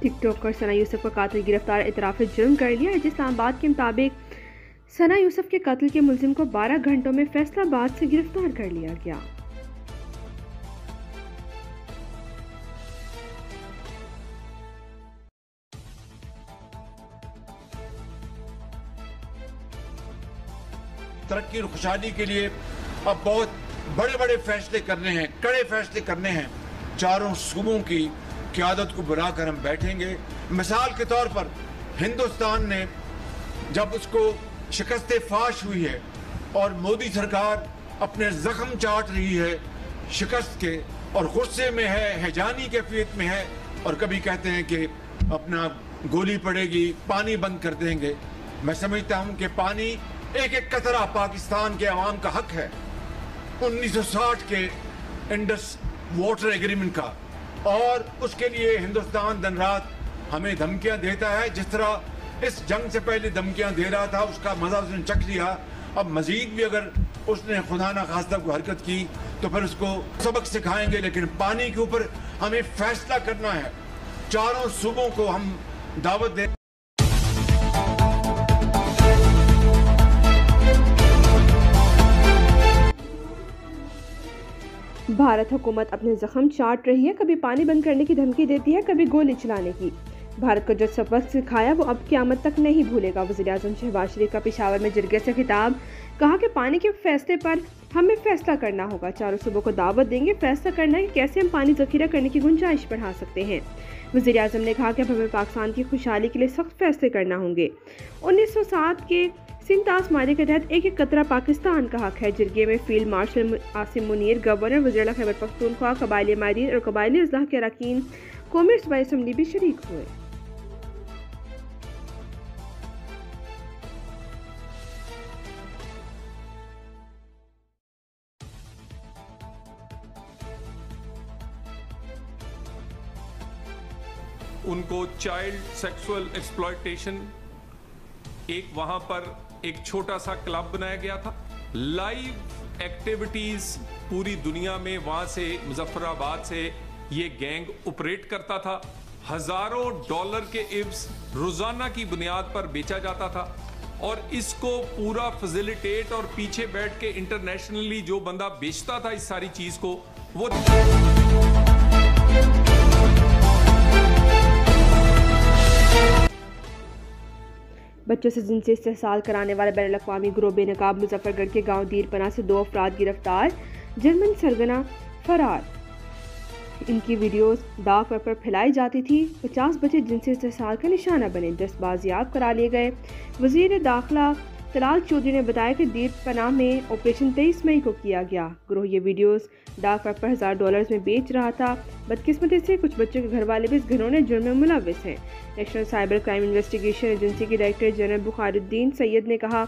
TikToker सना यूसुफ का कातिल गिरफ्तार, इतराफ़ जुर्म कर लिया। इस्लामाबाद के मुताबिक सना यूसुफ के कत्ल के मुलजिम को 12 घंटों में फैसलाबाद से गिरफ्तार कर लिया गया। तरक्की और खुशहाली के लिए अब बहुत बड़े बड़े फैसले करने हैं, कड़े फैसले करने हैं। चारों सूबों की क़यादत को बुलाकर हम बैठेंगे। मिसाल के तौर पर हिंदुस्तान ने जब उसको शिकस्त फाश हुई है और मोदी सरकार अपने जख्म चाट रही है शिकस्त के और गुस्से में है, हैजानी कैफियत में है और कभी कहते हैं कि अपना गोली पड़ेगी, पानी बंद कर देंगे। मैं समझता हूं कि पानी एक एक कतरा पाकिस्तान के अवाम का हक है। 1960 के इंडस वाटर एग्रीमेंट का, और उसके लिए हिंदुस्तान दिन रात हमें धमकियां देता है। जिस तरह इस जंग से पहले धमकियां दे रहा था उसका मजा उसने चख लिया। अब मजीद भी अगर उसने खुदा ना खास्ता को हरकत की तो फिर उसको सबक सिखाएंगे। लेकिन पानी के ऊपर हमें फैसला करना है। चारों सूबों को हम दावत दें। भारत हुकूमत अपने जख्म चाट रही है, कभी पानी बंद करने की धमकी देती है, कभी गोली चलाने की। भारत को जो सबक सिखाया वो अब क़यामत तक नहीं भूलेगा। वज़ीर-ए-आज़म शहबाज शरीफ का पेशावर में जिरगे से खिताब, कहा कि पानी के फैसले पर हमें फैसला करना होगा। चारों सूबों को दावत देंगे, फैसला करना है कि कैसे हम पानी ज़ख़ीरा करने की गुंजाइश बढ़ा सकते हैं। वज़ीर-ए-आज़म ने कहा कि अब हमें पाकिस्तान की खुशहाली के लिए सख्त फैसले करना होंगे। 1907 के सिंतास माहे के तहत एक एक कतरा पाकिस्तान का हक है। जिरगे में field marshal Asim Munir, governor वज़ीर खैबर पख्तूनख्वा, कबायली माहिरीन और कबायली अज़लाह के अरकान कौमी सूबाई असम्बली भी शरीक हुए। उनको चाइल्ड सेक्सुअल एक्सप्लॉयटेशन, एक वहां पर एक छोटा सा क्लब बनाया गया था। लाइव एक्टिविटीज पूरी दुनिया में वहां से मुजफ्फराबाद से ये गैंग ऑपरेट करता था। हजारों डॉलर के इव्स रोजाना की बुनियाद पर बेचा जाता था और इसको पूरा फैसिलिटेट और पीछे बैठ के इंटरनेशनली जो बंदा बेचता था इस सारी चीज को, वो बच्चों से जिनसे इस्तेहसाल कराने वाले बैनुल-अक़वामी गिरोह बेनकाब मुजफ्फरगढ़ के गांव दीरपना से 2 अफराद गिरफ्तार, जर्मन सरगना फरार। इनकी वीडियोस डार्क वेब पर फैलाई जाती थी। 50 बच्चे जिनसे इस्तेहसाल का निशाना बने, 10 बाजियाब करा लिए गए। वज़ीर दाखिला तलाल चौधरी ने बताया कि दीरपना में ऑपरेशन 23 मई को किया गया। गिरोह ये वीडियोस डार्क वेब पर $1000 में बेच रहा था। बदकिस्मती से कुछ बच्चों के घर वाले भी इस घिनौने जुर्म में मुलव्विस हैं। National cyber crime investigation agency के डायरेक्टर जनरल बुखारुद्दीन सैयद ने कहा,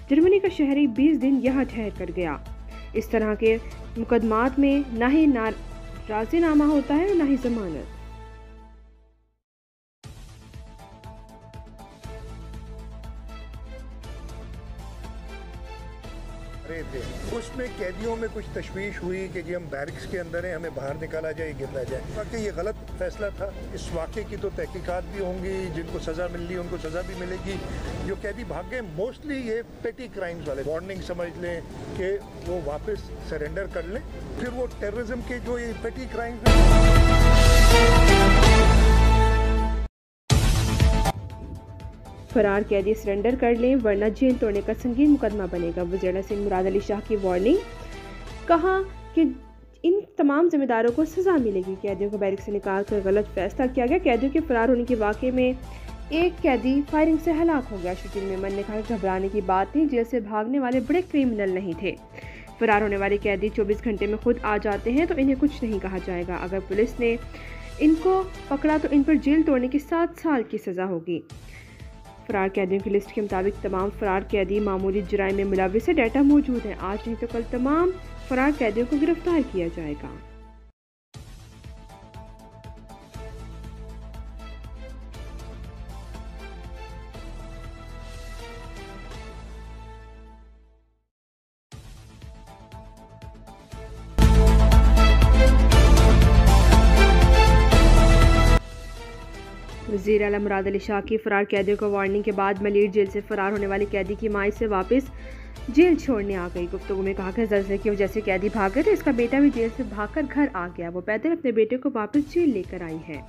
जर्मनी का शहरी 20 दिन यहाँ ठहर कर गया। इस तरह के मुकदमात में ना ही राज़ीनामा होता है और ना ही जमानत। थे उसमें कैदियों में कुछ तशवीश हुई कि जी हम बैरिक्स के अंदर हैं, हमें बाहर निकाला जाए, गिरना जाए। बाकी ये गलत फैसला था। इस वाक़े की तो तहकीकात भी होंगी, जिनको सज़ा मिलनी है उनको सज़ा भी मिलेगी। जो कैदी भाग गए मोस्टली ये पेटी क्राइम्स वाले, वार्निंग समझ लें कि वो वापस सरेंडर कर लें। फिर वो टेररिज्म के जो ये पेटी क्राइम्स फरार कैदी सरेंडर कर लें वरना जेल तोड़ने का संगीन मुकदमा बनेगा। वज़ीर सिंह मुराद अली शाह की वार्निंग, कहा कि इन तमाम जिम्मेदारों को सज़ा मिलेगी। कैदियों को बैरिक से निकाल कर गलत फैसला किया गया। कैदियों के फरार होने के वाक़े में एक कैदी फायरिंग से हलाक हो गया। शकील मेमन ने कहा, घबराने की बात नहीं, जेल से भागने वाले बड़े क्रिमिनल नहीं थे। फरार होने वाले कैदी 24 घंटे में खुद आ जाते हैं तो इन्हें कुछ नहीं कहा जाएगा। अगर पुलिस ने इनको पकड़ा तो इन पर जेल तोड़ने की 7 साल की सज़ा होगी। फरार कैदियों की लिस्ट के मुताबिक तमाम फरार कैदी मामूली जुराइम में मुलव्विस है। डाटा मौजूद है। आज नहीं तो कल तमाम फरार कैदियों को गिरफ्तार किया जाएगा। वज़ीर आला मुराद अली शाह की फरार कैदियों को वार्निंग के बाद मलीर जेल से फरार होने वाली कैदी की मां से वापस जेल छोड़ने आ गई। गुफ्तगू में कहा कि जल्जले की वजह से कैदी भाग गए तो इसका बेटा भी जेल से भागकर घर आ गया। वो पैदल अपने बेटे को वापस जेल लेकर आई है।